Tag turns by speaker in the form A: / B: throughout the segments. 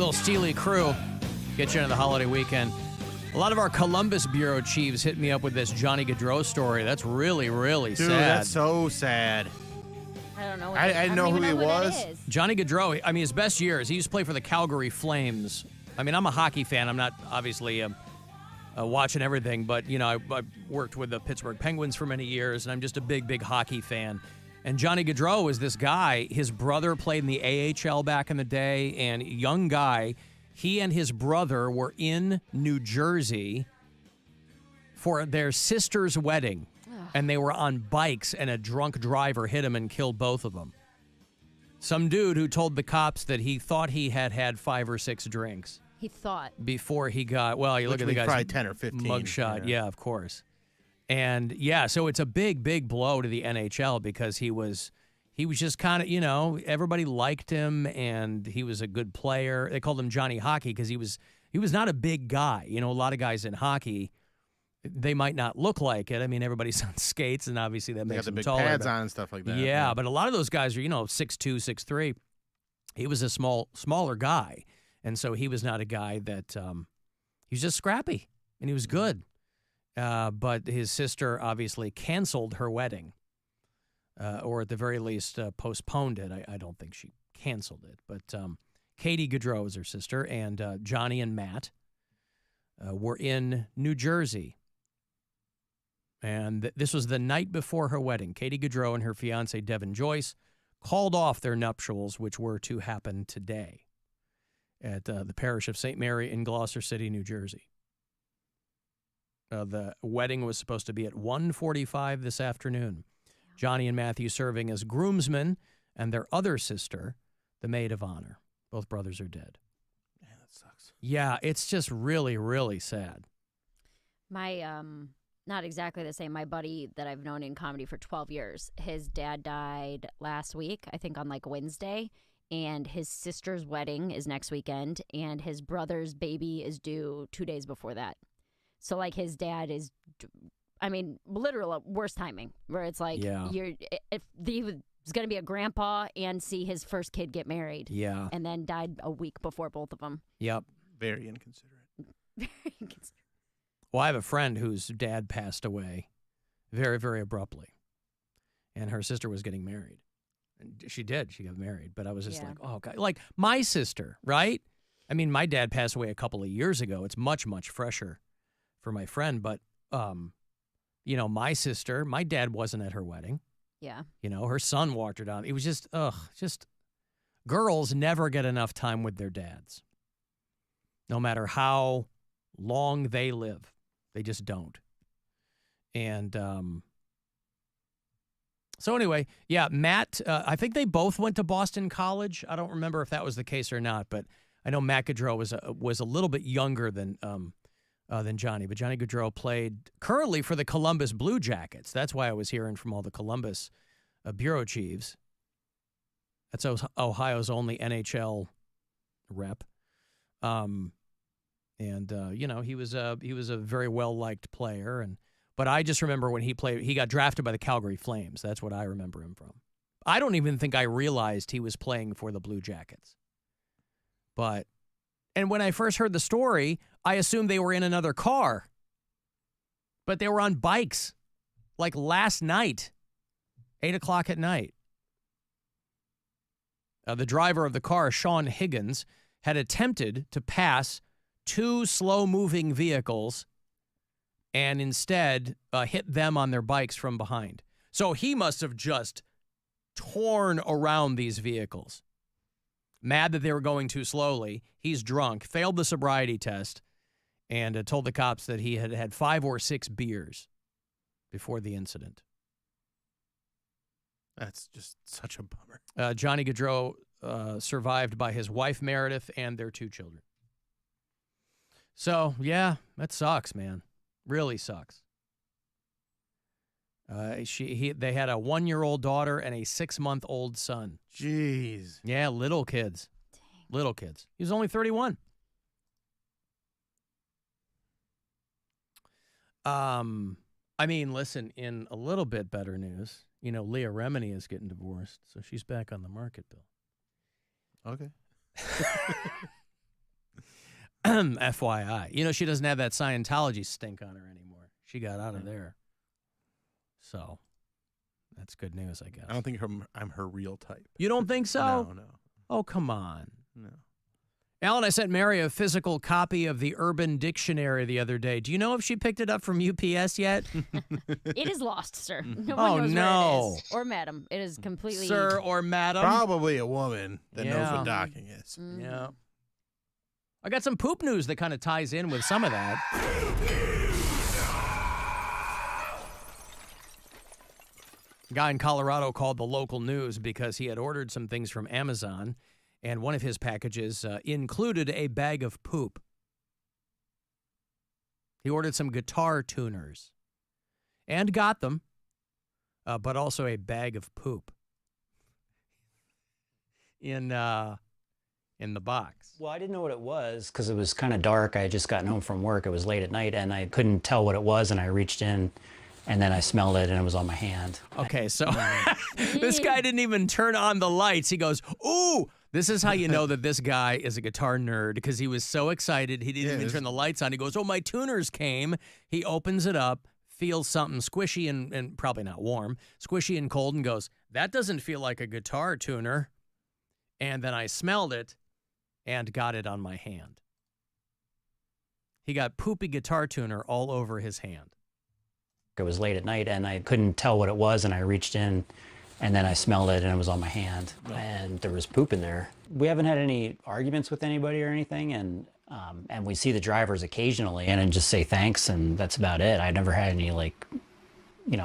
A: Little Steely Crew. Get you into the holiday weekend. A lot of our Columbus Bureau chiefs hit me up with this Johnny Gaudreau story. That's really, really
B: Dude,
A: sad.
B: that's so sad.
C: I don't know.
B: I didn't know who he was.
A: Johnny Gaudreau, I mean, his best years, he used to play for the Calgary Flames. I mean, I'm a hockey fan. I'm not obviously watching everything, but, you know, I worked with the Pittsburgh Penguins for many years, and I'm just a big, big hockey fan. And Johnny Gaudreau was this guy. His brother played in the AHL back in the day, and young guy. He and his brother were in New Jersey for their sister's wedding, and they were on bikes, and a drunk driver hit him and killed both of them. Some dude who told the cops that he thought he had had 5 or 6 drinks.
C: He thought.
A: Before he got, well, you look at the guy's
B: probably 10 or 15.
A: mugshot. Yeah, of course. And, yeah, so it's a big, big blow to the NHL because he was just kind of, you know, everybody liked him, and he was a good player. They called him Johnny Hockey because he was not a big guy. You know, a lot of guys in hockey, they might not look like it. I mean, everybody's on skates, and obviously that makes them taller.
B: They got the big pads on and stuff like that.
A: Yeah, but a lot of those guys are, you know, 6'2", 6'3". He was a smaller guy, and so he was not a guy that he was just scrappy, and he was good. But his sister obviously canceled her wedding. Or at the very least postponed it. I don't think she canceled it. But Katie Gaudreau is her sister, and Johnny and Matt were in New Jersey. And this was the night before her wedding. Katie Gaudreau and her fiancé, Devin Joyce, called off their nuptials, which were to happen today at the parish of St. Mary in Gloucester City, New Jersey. The wedding was supposed to be at 1:45 this afternoon. Johnny and Matthew serving as groomsmen, and their other sister, the maid of honor. Both brothers are dead.
B: Man, that sucks.
A: Yeah, it's just really, really sad.
C: My, not exactly the same. My buddy that I've known in comedy for 12 years, his dad died last week, I think on like Wednesday, and his sister's wedding is next weekend, and his brother's baby is due 2 days before that. So, like, his dad is, I mean, literal worst timing, where it's like, if he was going to be a grandpa and see his first kid get married.
A: Yeah.
C: And then died a week before both of them.
A: Yep.
B: Very inconsiderate.
C: Very inconsiderate.
A: Well, I have a friend whose dad passed away very, very abruptly, and her sister was getting married. And she did. She got married. But I was just like, oh, God. Like, my sister, right? I mean, my dad passed away a couple of years ago. It's much, much fresher for my friend. But, you know, my sister, my dad wasn't at her wedding.
C: Yeah.
A: You know, her son walked her down. It was just, girls never get enough time with their dads. No matter how long they live. They just don't. And so anyway, yeah, Matt, I think they both went to Boston College. I don't remember if that was the case or not, but I know Matt Gaudreau was a little bit younger than Johnny. But Johnny Gaudreau played currently for the Columbus Blue Jackets. That's why I was hearing from all the Columbus bureau chiefs. That's Ohio's only NHL rep. And you know, he was a very well-liked player. But I just remember when he got drafted by the Calgary Flames. That's what I remember him from. I don't even think I realized he was playing for the Blue Jackets. And when I first heard the story, I assumed they were in another car. But they were on bikes, like last night, 8 o'clock at night. The driver of the car, Sean Higgins, had attempted to pass 2 slow-moving vehicles and instead hit them on their bikes from behind. So he must have just torn around these vehicles. Mad that they were going too slowly. He's drunk, failed the sobriety test, and told the cops that he had had 5 or 6 beers before the incident.
B: That's just such a bummer.
A: Johnny Gaudreau survived by his wife, Meredith, and their 2 children. So, yeah, that sucks, man. Really sucks. They had a 1-year-old daughter and a 6-month-old son.
B: Jeez.
A: Yeah, little kids.
C: Dang.
A: Little kids. He was only 31. I mean, listen, in a little bit better news, you know, Leah Remini is getting divorced, so she's back on the market, Bill.
B: Okay.
A: FYI. You know, she doesn't have that Scientology stink on her anymore. She got out of there. So, that's good news, I guess.
B: I don't think I'm her real type.
A: You don't think so?
B: No.
A: Oh, come on.
B: No.
A: Alan, I sent Mary a physical copy of the Urban Dictionary the other day. Do you know if she picked it up from UPS yet?
C: It is lost, sir. No
A: Oh,
C: one knows
A: no.
C: where it is. Or madam. It is completely...
A: Sir or madam?
B: Probably a woman that knows
A: Yeah.
B: what docking is.
A: Yeah. I got some poop news that kind of ties in with some of that. A guy in Colorado called the local news because he had ordered some things from Amazon, and one of his packages included a bag of poop. He ordered some guitar tuners and got them, but also a bag of poop in the box.
D: Well, I didn't know what it was because it was kind of dark. I had just gotten home from work. It was late at night, and I couldn't tell what it was, and I reached in, and then I smelled it, and it was on my hand.
A: Okay, so this guy didn't even turn on the lights. He goes, ooh! This is how you know that this guy is a guitar nerd, because he was so excited he didn't even turn the lights on. He goes, oh, my tuners came. He opens it up, feels something squishy and probably not warm, squishy and cold, and goes, that doesn't feel like a guitar tuner. And then I smelled it and got it on my hand. He got poopy guitar tuner all over his hand.
D: It was late at night, and I couldn't tell what it was, and I reached in, and then I smelled it, and it was on my hand, and there was poop in there. We haven't had any arguments with anybody or anything, and we see the drivers occasionally and just say thanks, and that's about it. I never had any,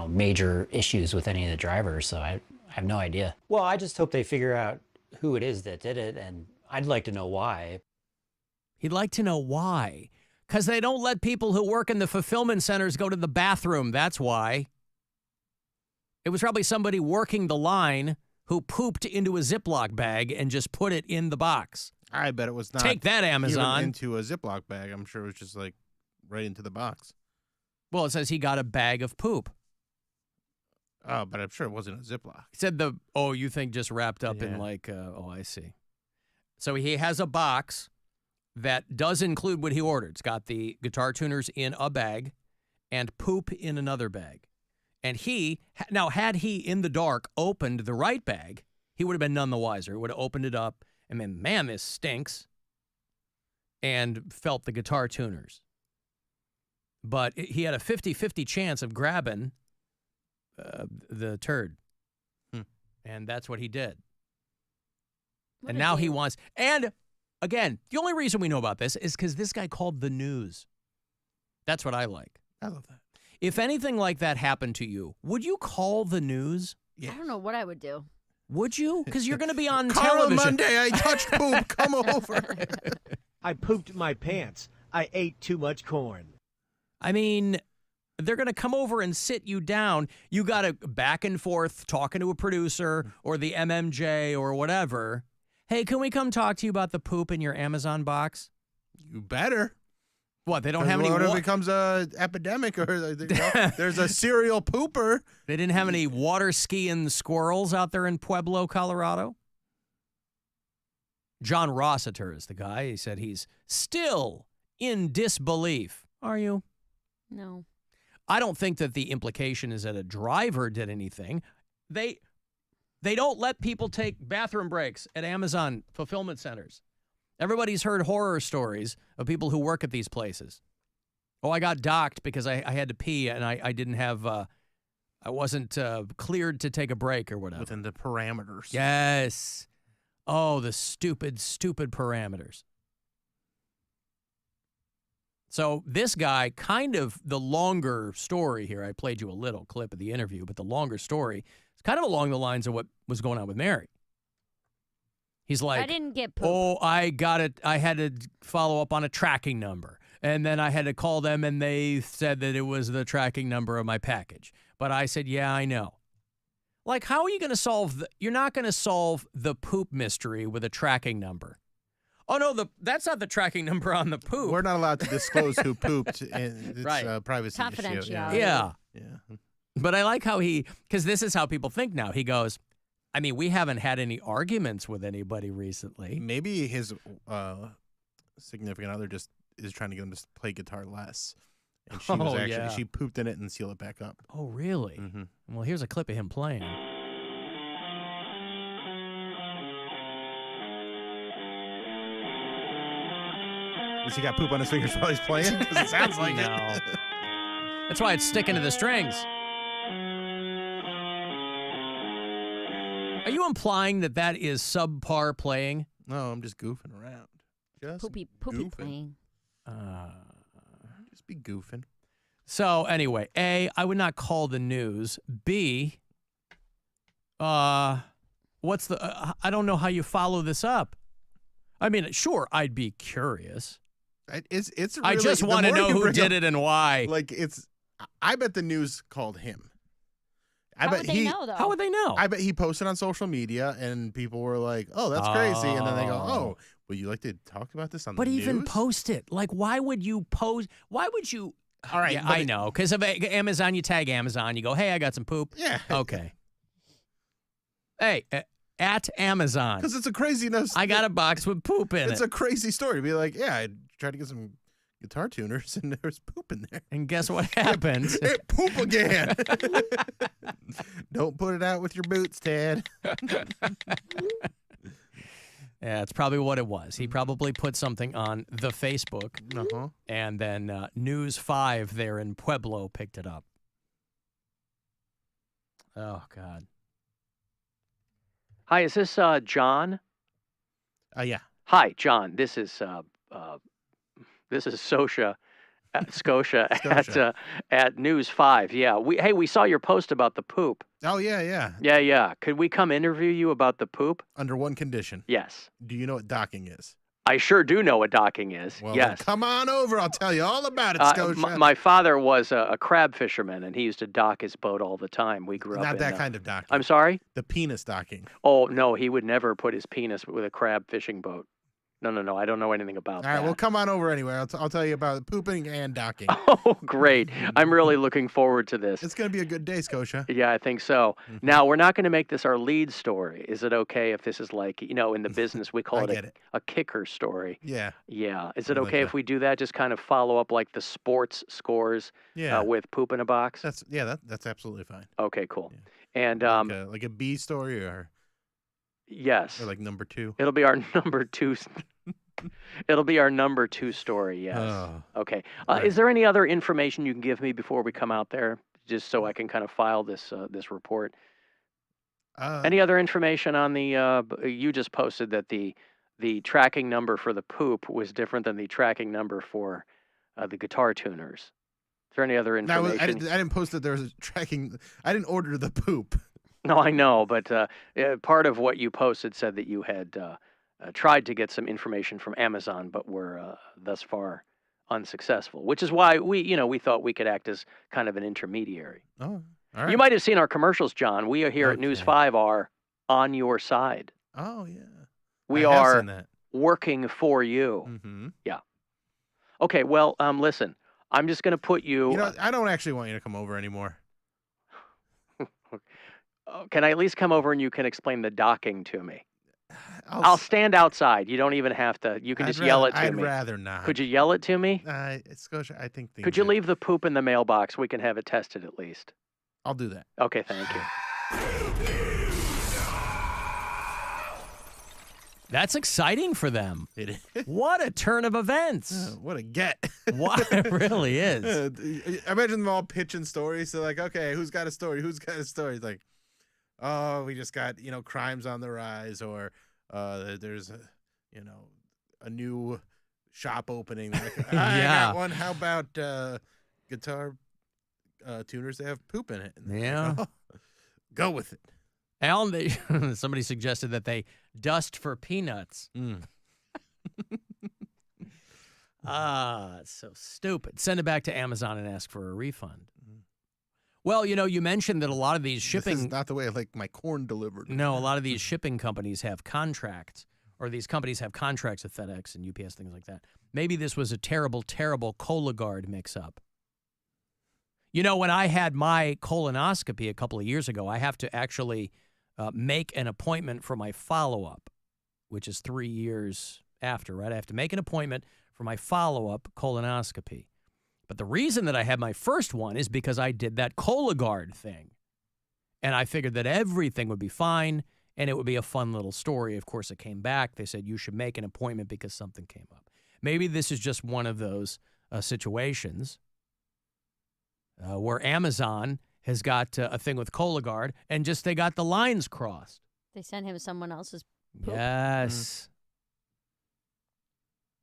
D: major issues with any of the drivers, so I have no idea. Well, I just hope they figure out who it is that did it, and I'd like to know why.
A: He'd like to know why. Because they don't let people who work in the fulfillment centers go to the bathroom. That's why. It was probably somebody working the line who pooped into a Ziploc bag and just put it in the box.
B: I bet it was not.
A: Take that, Amazon.
B: Even into a Ziploc bag. I'm sure it was just like right into the box.
A: Well, it says he got a bag of poop.
B: Oh, but I'm sure it wasn't a Ziploc.
A: He said you think just wrapped up in I see. So he has a box that does include what he ordered. It's got the guitar tuners in a bag and poop in another bag. And had he in the dark opened the right bag, he would have been none the wiser. He would have opened it up and been, man, this stinks, and felt the guitar tuners. But he had a 50-50 chance of grabbing the turd. And that's what he did. And now he wants... And, again, the only reason we know about this is because this guy called the news. That's what I like.
B: I love that.
A: If anything like that happened to you, would you call the news?
B: Yes.
C: I don't know what I would do.
A: Would you? Because you're going to be on
B: Carl
A: television.
B: Monday, I touched poop. Come over.
E: I pooped my pants. I ate too much corn.
A: I mean, they're going to come over and sit you down. You got to back and forth talking to a producer or the MMJ or whatever. Hey, can we come talk to you about the poop in your Amazon box?
B: You better.
A: What, they don't have any...
B: What if it becomes an epidemic or there's a serial pooper?
A: They didn't have any water skiing squirrels out there in Pueblo, Colorado? John Rossiter is the guy. He said he's still in disbelief. Are you?
C: No.
A: I don't think that the implication is that a driver did anything. They don't let people take bathroom breaks at Amazon fulfillment centers. Everybody's heard horror stories of people who work at these places. Oh, I got docked because I had to pee and I didn't have, I wasn't cleared to take a break or whatever.
B: Within the parameters.
A: Yes. Oh, the stupid, stupid parameters. So this guy, kind of the longer story here, I played you a little clip of the interview, but the longer story is kind of along the lines of what was going on with Mary. He's like,
C: I didn't get poop.
A: Oh, I got it. I had to follow up on a tracking number. And then I had to call them and they said that it was the tracking number of my package. But I said, yeah, I know. Like, how are you going to solve you're not going to solve the poop mystery with a tracking number. Oh, no, that's not the tracking number on the poop.
B: We're not allowed to disclose who pooped. It's
A: Right.
B: a privacy issue.
C: Confidentiality.
A: Yeah.
B: Yeah.
A: But I like how because this is how people think now. He goes, I mean, we haven't had any arguments with anybody recently.
B: Maybe his significant other just is trying to get him to play guitar less. And she was actually
A: yeah.
B: she pooped in it and sealed it back up.
A: Oh, really?
B: Mm-hmm.
A: Well, here's a clip of him playing.
B: Has he got poop on his fingers while he's playing? Because it sounds like
A: No.
B: it.
A: That's why it's sticking to the strings. Are you implying that that is subpar playing?
B: No, I'm just goofing around. Just
C: Poopy
B: goofing.
C: playing.
B: Just be goofing.
A: So anyway, A, I would not call the news. B, what's the? I don't know how you follow this up. I mean, sure, I'd be curious.
B: It's really,
A: I just
B: the
A: want to
B: more
A: know
B: you
A: who
B: bring
A: did
B: up-
A: it and why.
B: Like I bet the news called him. I
C: How
B: bet
C: would they know, though?
A: How would they know?
B: I bet he posted on social media and people were like, "Oh, that's crazy," and then they go, "Oh, would you like to talk about this on
A: But
B: the news?"
A: even post it. Like, why would you post? Why would you?
B: All right,
A: Yeah,
B: but
A: I know. Because of Amazon, you tag Amazon. You go, hey, I got some poop.
B: Yeah.
A: Okay. Hey, at Amazon,
B: Because it's a craziness.
A: I got a box with poop in
B: It's
A: it.
B: a crazy story. Be like, yeah, I tried to get some guitar tuners and there's poop in there.
A: And guess what happens?
B: It poop again. Don't put it out with your boots, Ted.
A: Yeah, it's probably what it was. He probably put something on the Facebook,
B: Uh-huh.
A: and then News 5 there in Pueblo picked it up. Oh, God. Hi, is this John?
B: Yeah.
A: Hi, John. This is Scotia
B: Scotia.
A: at News 5. Yeah, we saw your post about the poop.
B: Oh, yeah.
A: Yeah. Could we come interview you about the poop?
B: Under one condition.
A: Yes.
B: Do you know what docking is?
A: I sure do know what docking is.
B: Well,
A: yes.
B: then come on over. I'll tell you all about it, Scotia.
A: My father was a crab fisherman, and he used to dock his boat all the time. We grew up
B: Not
A: in
B: that kind of docking.
A: I'm sorry?
B: The penis docking.
A: Oh, no, he would never put his penis with a crab fishing boat. No, I don't know anything about
B: All
A: that.
B: right, well, come on over anyway. I'll tell you about pooping and docking.
A: Oh, great. I'm really looking forward to this.
B: It's going to be a good day, Scotia.
A: Yeah, I think so. Now, we're not going to make this our lead story. Is it okay if this is like, in the business, we call
B: I
A: it
B: get it.
A: a kicker story?
B: Yeah.
A: Yeah. Is it
B: I like
A: okay
B: that.
A: if we do that? Just kind of follow up like the sports scores
B: Yeah.
A: with poop in a box?
B: That's absolutely fine.
A: Okay, cool.
B: Yeah.
A: And
B: Like a B story or
A: yes,
B: like number 2.
A: it'll be our number 2. It'll be our number 2 story. Yes.
B: Oh.
A: Okay.
B: Right.
A: Is there any other information you can give me before we come out there, just so I can kind of file this report? Any other information on the? You just posted that the tracking number for the poop was different than the tracking number for the guitar tuners. Is there any other
B: No,
A: information?
B: I didn't post that there was a tracking. I didn't order the poop.
A: No, I know, but part of what you posted said that you had tried to get some information from Amazon, but were thus far unsuccessful. Which is why we thought we could act as kind of an intermediary.
B: Oh, all right.
A: You might have seen our commercials, John. We are here at News
B: Okay.
A: 5 are on your side.
B: Oh, yeah.
A: We
B: I have
A: are
B: seen that.
A: working for you.
B: Mm-hmm.
A: Okay, well, listen, I'm just going to put you.
B: You know, I don't actually want you to come over anymore.
A: Can I at least come over and you can explain the docking to me? I'll stand outside. You don't even have to. You can just yell it to
B: I'd
A: me.
B: rather not.
A: Could you yell it to me?
B: Scotia, I think.
A: Could you leave the poop in the mailbox? We can have it tested at least.
B: I'll do that.
A: Okay, thank you. That's exciting for them.
B: It is.
A: What a turn of events.
B: What a get.
A: What it really is.
B: Imagine them all pitching stories. So like, okay, who's got a story? Who's got a story? It's like, oh, we just got, crimes on the rise, or there's a new shop opening. Like, I
A: Yeah.
B: got one. How about guitar tuners that have poop in it? And they're
A: Yeah.
B: like, oh, go with it.
A: Alan, somebody suggested that they dust for peanuts. It's so stupid. Send it back to Amazon and ask for a refund. Well, you mentioned that a lot of these
B: This
A: shipping...
B: is not the way I like my corn delivered.
A: No, a lot of these shipping companies have contracts, or these companies have contracts with FedEx and UPS, things like that. Maybe this was a terrible, terrible Cologuard mix-up. When I had my colonoscopy a couple of years ago, I have to actually make an appointment for my follow-up, which is 3 years after, right? I have to make an appointment for my follow-up colonoscopy. But the reason that I had my first one is because I did that Cologuard thing. And I figured that everything would be fine and it would be a fun little story. Of course, it came back. They said you should make an appointment because something came up. Maybe this is just one of those situations where Amazon has got a thing with Cologuard and just they got the lines crossed.
C: They sent him someone else's poop.
A: Yes.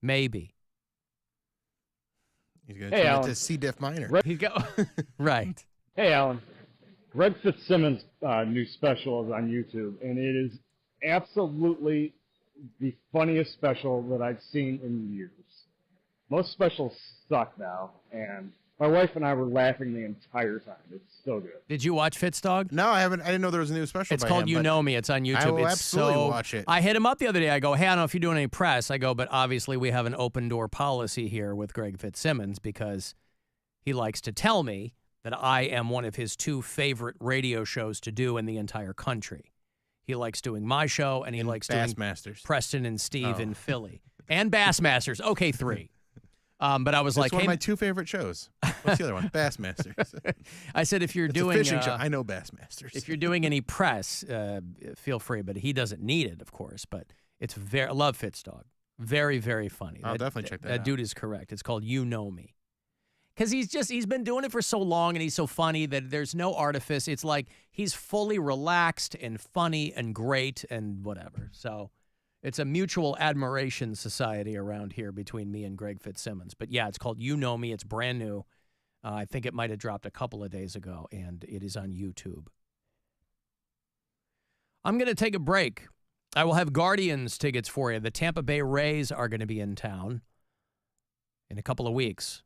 A: Maybe.
B: He's going to turn
F: Alan.
B: it to C. diff minor.
A: He's go right.
F: Hey, Alan. Greg Fitzsimmons' new special is on YouTube, and it is absolutely the funniest special that I've seen in years. Most specials suck now, and my wife and I were laughing the entire time. It's so good.
A: Did you watch Fitzdog?
B: No, I haven't. I didn't know there was a new special.
A: It's
B: by
A: called
B: him,
A: You
B: but
A: Know Me. It's on YouTube.
B: I will
A: It's
B: absolutely
A: so,
B: watch it.
A: I hit him up the other day. I go, hey, I don't know if you're doing any press. I go, but obviously we have an open door policy here with Greg Fitzsimmons because he likes to tell me that I am one of his 2 favorite radio shows to do in the entire country. He likes doing my show, and he likes doing
B: Bassmasters.
A: Preston and Steve in Philly. And Bassmasters. Okay, 3. But I was
B: That's
A: like,
B: one
A: hey,
B: of my 2 favorite shows. What's the other one? Bassmasters.
A: I said, if you're
B: It's
A: doing
B: a fishing show. I know Bassmasters.
A: if you're doing any press, feel free. But he doesn't need it, of course. But it's I love Fitzdog. Very, very funny.
B: I'll definitely check that
A: That
B: out.
A: dude is correct. It's called You Know Me. Because he's been doing it for so long and he's so funny that there's no artifice. It's like he's fully relaxed and funny and great and whatever. So it's a mutual admiration society around here between me and Greg Fitzsimmons. But yeah, it's called You Know Me. It's brand new. I think it might have dropped a couple of days ago, and it is on YouTube. I'm going to take a break. I will have Guardians tickets for you. The Tampa Bay Rays are going to be in town in a couple of weeks.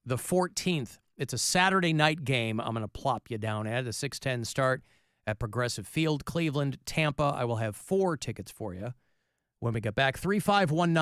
A: The 14th, it's a Saturday night game. I'm going to plop you down at a 6:10 start at Progressive Field, Cleveland, Tampa. I will have 4 tickets for you when we get back. 3519